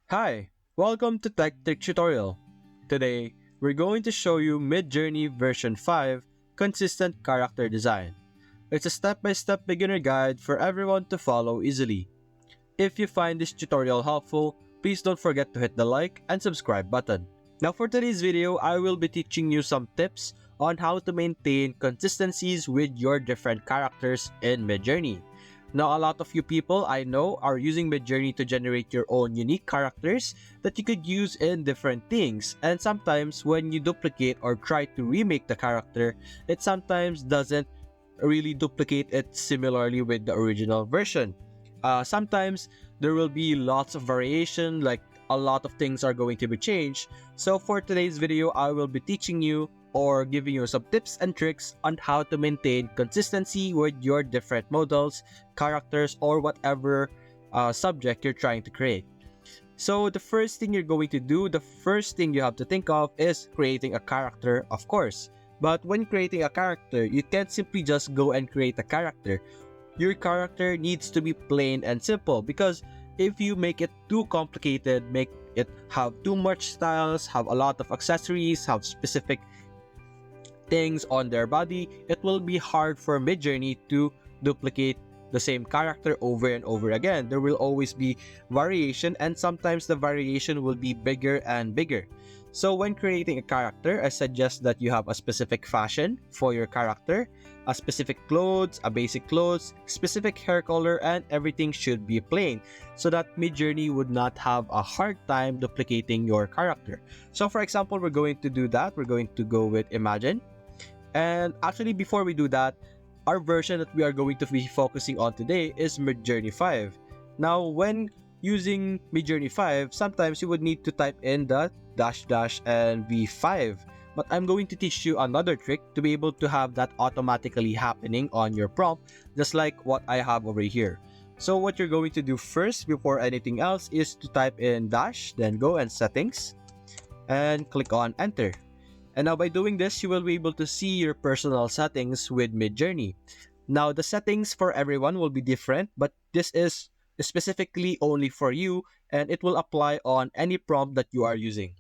Hi, welcome to Tech Trick Tutorial. Today, we're going to show you Midjourney version 5 consistent character design. It's a step-by-step beginner guide for everyone to follow easily. If you find this tutorial helpful, please don't forget to hit the like and subscribe button. Now for today's video, I will be teaching you some tips on how to maintain consistencies with your different characters in Midjourney. Now, a lot of you people I know are using Midjourney to generate your own unique characters that you could use in different things. And sometimes when you duplicate or try to remake the character, it sometimes doesn't really duplicate it similarly with the original version. Sometimes there will be lots of variation, like a lot of things are going to be changed. So for today's video, I will be teaching you or giving you some tips and tricks on how to maintain consistency with your different models, characters, or whatever subject you're trying to create. So the first thing you're going to do, the first thing you have to think of is creating a character, of course. But when creating a character, you can't simply just go and create a character. Your character needs to be plain and simple, because if you make it too complicated, make it have too much styles, have a lot of accessories, have specific things on their body, it will be hard for Midjourney to duplicate the same character over and over again. There will always be variation, and sometimes the variation will be bigger and bigger. So when creating a character, I suggest that you have a specific fashion for your character, a specific clothes, a basic clothes, specific hair color, and everything should be plain so that Midjourney would not have a hard time duplicating your character. So for example, we're going to do that. We're going to go with Imagine. And actually, before we do that, our version that we are going to be focusing on today is Midjourney 5. Now, when using Midjourney 5, sometimes you would need to type in the dash dash and V5. But I'm going to teach you another trick to be able to have that automatically happening on your prompt, just like what I have over here. So what you're going to do first before anything else is to type in dash, then go and settings, and click on enter. And now by doing this, you will be able to see your personal settings with Midjourney. Now the settings for everyone will be different, but this is specifically only for you, and it will apply on any prompt that you are using.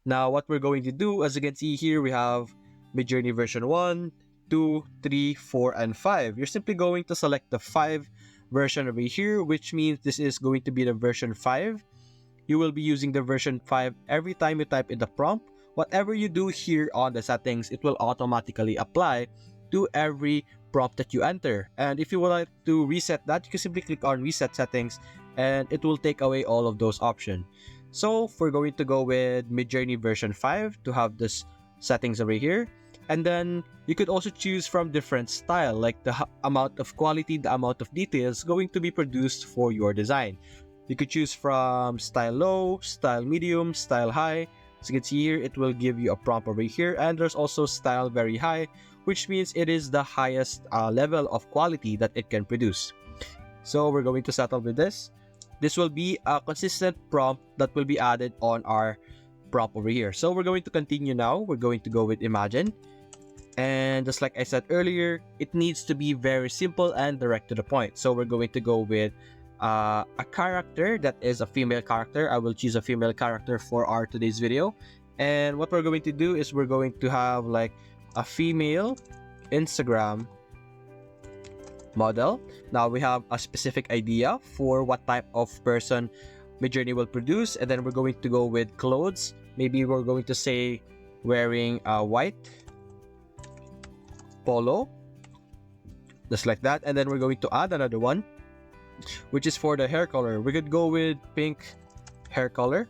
Now what we're going to do, as you can see here, we have Midjourney version 1, 2, 3, 4, and 5. You're simply going to select the 5 version over here, which means this is going to be the version 5. You will be using the version 5 every time you type in the prompt. Whatever you do here on the settings, it will automatically apply to every prompt that you enter. And if you would like to reset that, you can simply click on reset settings and it will take away all of those options. So we're going to go with Midjourney version 5 to have this settings over here. And then you could also choose from different style, like the amount of quality, the amount of details going to be produced for your design. You could choose from style low, style medium, style high. As you can see here, it will give you a prompt over here, and there's also style very high, which means it is the highest level of quality that it can produce. So we're going to settle with this. This will be a consistent prompt that will be added on our prompt over here. So we're going to continue now. We're going to go with Imagine. And just like I said earlier, it needs to be very simple and direct to the point. So we're going to go with a character that is a female character. I will choose a female character for our today's video. And what we're going to do is we're going to have like a female Instagram model. Now we have a specific idea for what type of person Midjourney will produce, and then we're going to go with clothes. Maybe we're going to say wearing a white polo, just like that. And then we're going to add another one, which is for the hair color. We could go with pink hair color,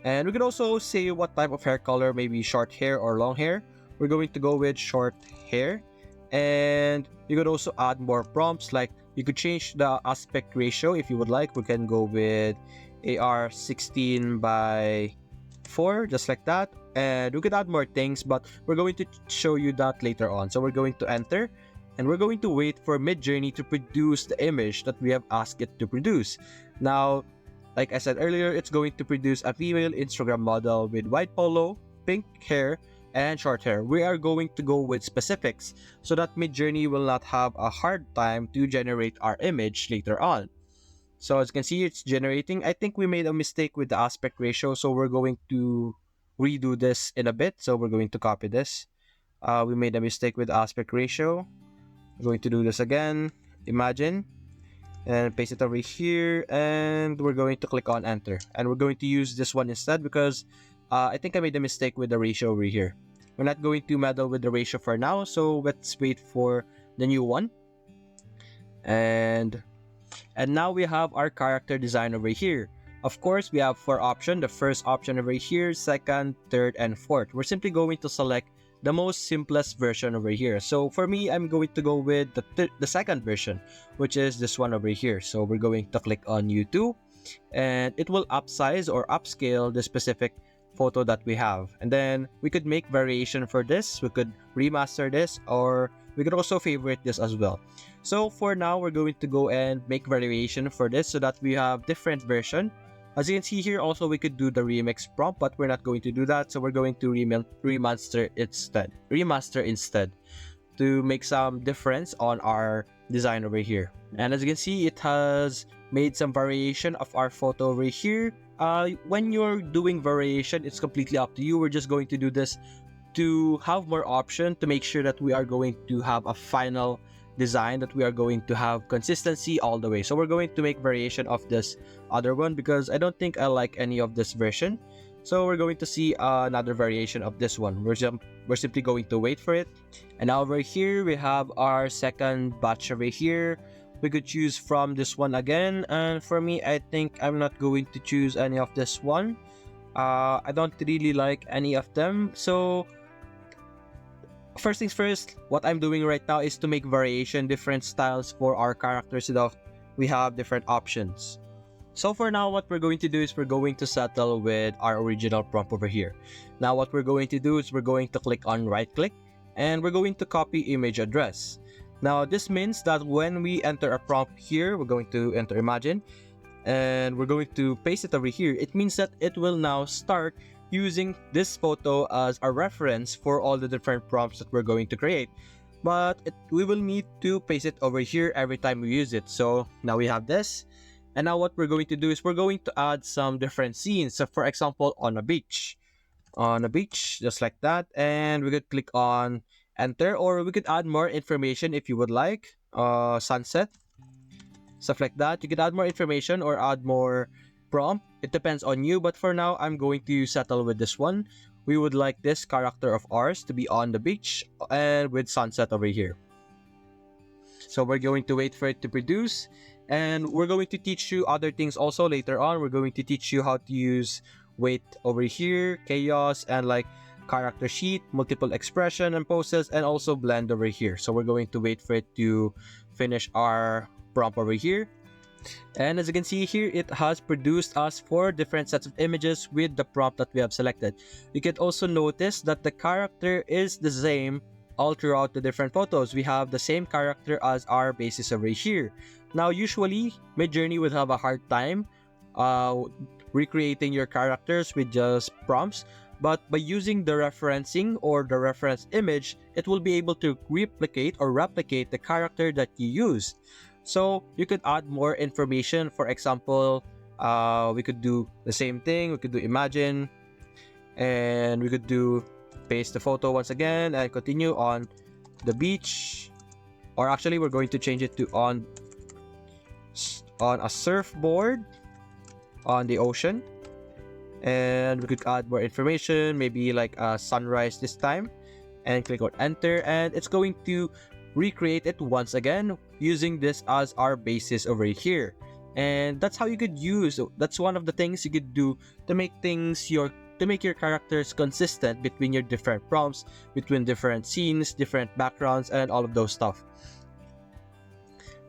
and we could also say what type of hair color, maybe short hair or long hair. We're going to go with short hair. And you could also add more prompts, like you could change the aspect ratio if you would like. We can go with AR 16 by 4, just like that. And we could add more things, but we're going to show you that later on. So we're going to enter, and we're going to wait for Midjourney to produce the image that we have asked it to produce. Now, like I said earlier, it's going to produce a female Instagram model with white polo, pink hair, and short hair. We are going to go with specifics so that Midjourney will not have a hard time to generate our image later on. So as you can see, it's generating. I think we made a mistake with the aspect ratio, so we're going to redo this in a bit. So we're going to copy this. We made a mistake with aspect ratio. We're going to do this again. Imagine, and paste it over here, and we're going to click on enter, and we're going to use this one instead because I think I made a mistake with the ratio over here. We're not going to meddle with the ratio for now, so let's wait for the new one. And now we have our character design over here. Of course, we have 4 options. The first option over here, second, third, and fourth. We're simply going to select the most simplest version over here. So for me, I'm going to go with the second version, which is this one over here. So we're going to click on U2, and it will upsize or upscale the specific photo that we have. And then we could make variation for this. We could remaster this, or we could also favorite this as well. So for now, we're going to go and make variation for this so that we have different version. As you can see here, also we could do the remix prompt, but we're not going to do that. So we're going to remaster instead to make some difference on our design over here. And as you can see, it has made some variation of our photo over here. When you're doing variation, it's completely up to you. We're just going to do this to have more option to make sure that we are going to have a final design, that we are going to have consistency all the way. So we're going to make variation of this other one because I don't think I like any of this version. So we're going to see another variation of this one. We're simply going to wait for it. And now over here, we have our second batch over here. We could choose from this one again. And for me, I think I'm not going to choose any of this one. I don't really like any of them. So first things first, what I'm doing right now is to make variation, different styles for our characters so that we have different options. So for now, what we're going to do is we're going to settle with our original prompt over here. Now what we're going to do is we're going to click on right click, and we're going to copy image address. Now this means that when we enter a prompt here, we're going to enter imagine, and we're going to paste it over here. It means that it will now start using this photo as a reference for all the different prompts that we're going to create. But we will need to paste it over here every time we use it. So now we have this. And now what we're going to do is we're going to add some different scenes. So for example, on a beach, just like that. And we could click on enter, or we could add more information if you would like. Sunset, stuff like that. You could add more information or add more prompt. It depends on you, but for now, I'm going to settle with this one. We would like this character of ours to be on the beach and with sunset over here. So we're going to wait for it to produce, and we're going to teach you other things also later on. We're going to teach you how to use weight over here, chaos, and like character sheet, multiple expression and poses, and also blend over here. So we're going to wait for it to finish our prompt over here. And as you can see here, it has produced us 4 different sets of images with the prompt that we have selected. You can also notice that the character is the same all throughout the different photos. We have the same character as our basis over here. Now usually Midjourney would have a hard time recreating your characters with just prompts, but by using the referencing or the reference image, it will be able to replicate the character that you used. So you could add more information. For example, we could do the same thing. We could do imagine, and we could do paste the photo once again and continue on the beach. Or actually, we're going to change it to on a surfboard on the ocean. And we could add more information, maybe like a sunrise this time, and click on enter, and it's going to recreate it once again using this as our basis over here. And that's how you could use, that's one of the things you could do to make your characters consistent between your different prompts, between different scenes, different backgrounds, and all of those stuff.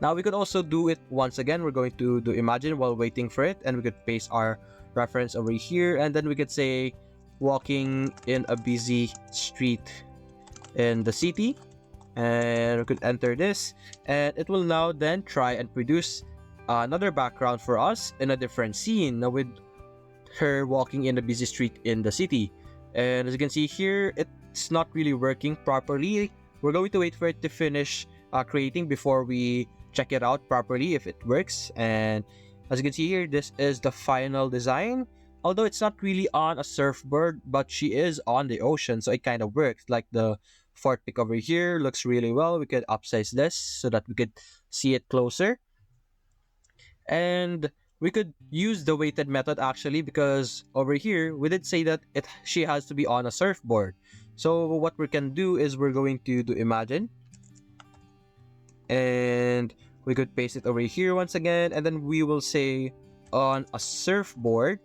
Now we could also do it once again. We're going to do imagine while waiting for it, and we could paste our reference over here, and then we could say walking in a busy street in the city, and we could enter this, and it will now then try and produce another background for us in a different scene, now with her walking in a busy street in the city. And as you can see here, it's not really working properly. We're going to wait for it to finish creating before we check it out properly if it works. And As you can see here, this is the final design. Although it's not really on a surfboard, but she is on the ocean, so it kind of works. Like the fort pick over here looks really well. We could upsize this so that we could see it closer. And we could use the weighted method actually, because over here we did say that she has to be on a surfboard. So what we can do is we're going to do imagine, and we could paste it over here once again, and then we will say on a surfboard,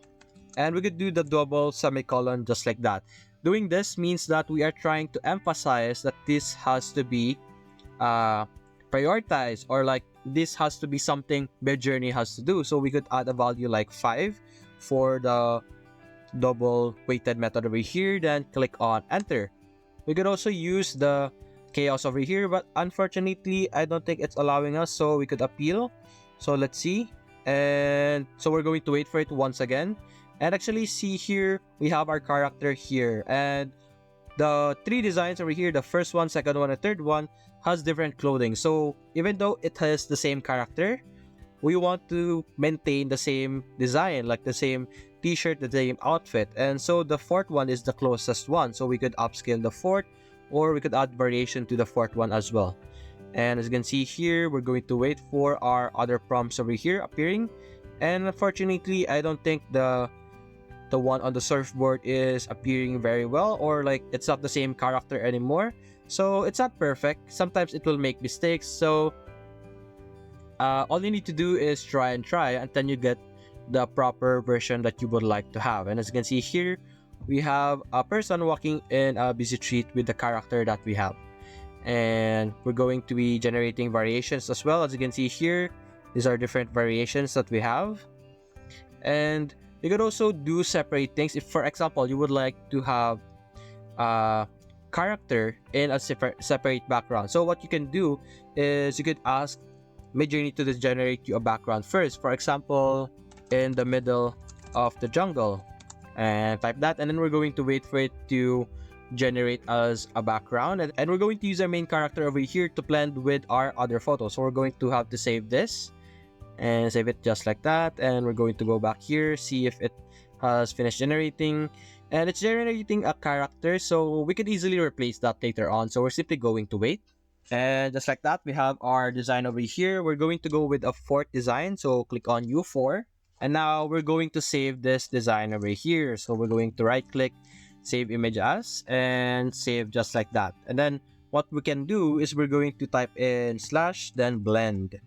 and we could do the double semicolon just like that. Doing this means that we are trying to emphasize that this has to be prioritized, or like this has to be something Midjourney has to do. So we could add a value like 5 for the double weighted method over here, then click on enter. We could also use the chaos over here, but unfortunately I don't think it's allowing us, so we could appeal. So let's see. And so we're going to wait for it once again, and actually see here we have our character here, and the 3 designs over here, the first one, second one, and third one, has different clothing. So even though it has the same character, we want to maintain the same design, like the same t-shirt, the same outfit. And so the fourth one is the closest one, so we could upscale the fourth, or we could add variation to the fourth one as well. And as you can see here, we're going to wait for our other prompts over here appearing. And unfortunately, I don't think the one on the surfboard is appearing very well, or like it's not the same character anymore. So it's not perfect. Sometimes it will make mistakes. So all you need to do is try until you get the proper version that you would like to have. And as you can see here, we have a person walking in a busy street with the character that we have. And we're going to be generating variations as well. As you can see here, these are different variations that we have. And you could also do separate things. If, for example, you would like to have a character in a separate background. So what you can do is you could ask Midjourney to generate you a background first. For example, in the middle of the jungle, and type that, and then we're going to wait for it to generate us a background, and we're going to use our main character over here to blend with our other photos. So we're going to have to save this and save it just like that, and we're going to go back here, see if it has finished generating, and it's generating a character, so we could easily replace that later on. So we're simply going to wait, and just like that, we have our design over here. We're going to go with a fourth design, so click on U4, and now we're going to save this design over here. So we're going to right click, save image as, and save just like that. And then what we can do is we're going to type in / then blend.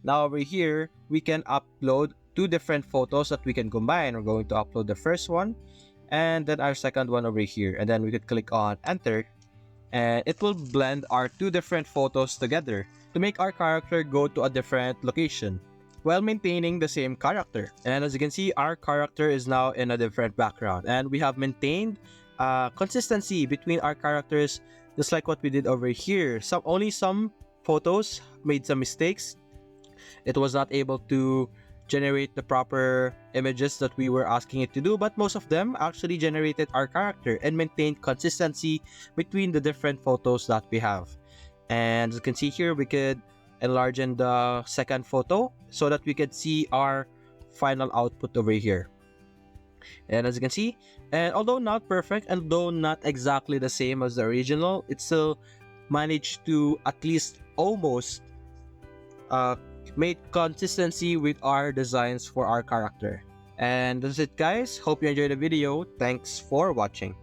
Now over here, we can upload 2 different photos that we can combine. We're going to upload the first one, and then our second one over here. And then we could click on enter, and it will blend our 2 different photos together to make our character go to a different location while maintaining the same character. And as you can see, our character is now in a different background, and we have maintained consistency between our characters, just like what we did over here. Only some photos made some mistakes. It was not able to generate the proper images that we were asking it to do, but most of them actually generated our character and maintained consistency between the different photos that we have. And as you can see here, we could enlarge in the second photo so that we could see our final output over here. And as you can see, and although not perfect, and though not exactly the same as the original, it still managed to at least almost made consistency with our designs for our character. And that's it, guys. Hope you enjoyed the video. Thanks for watching.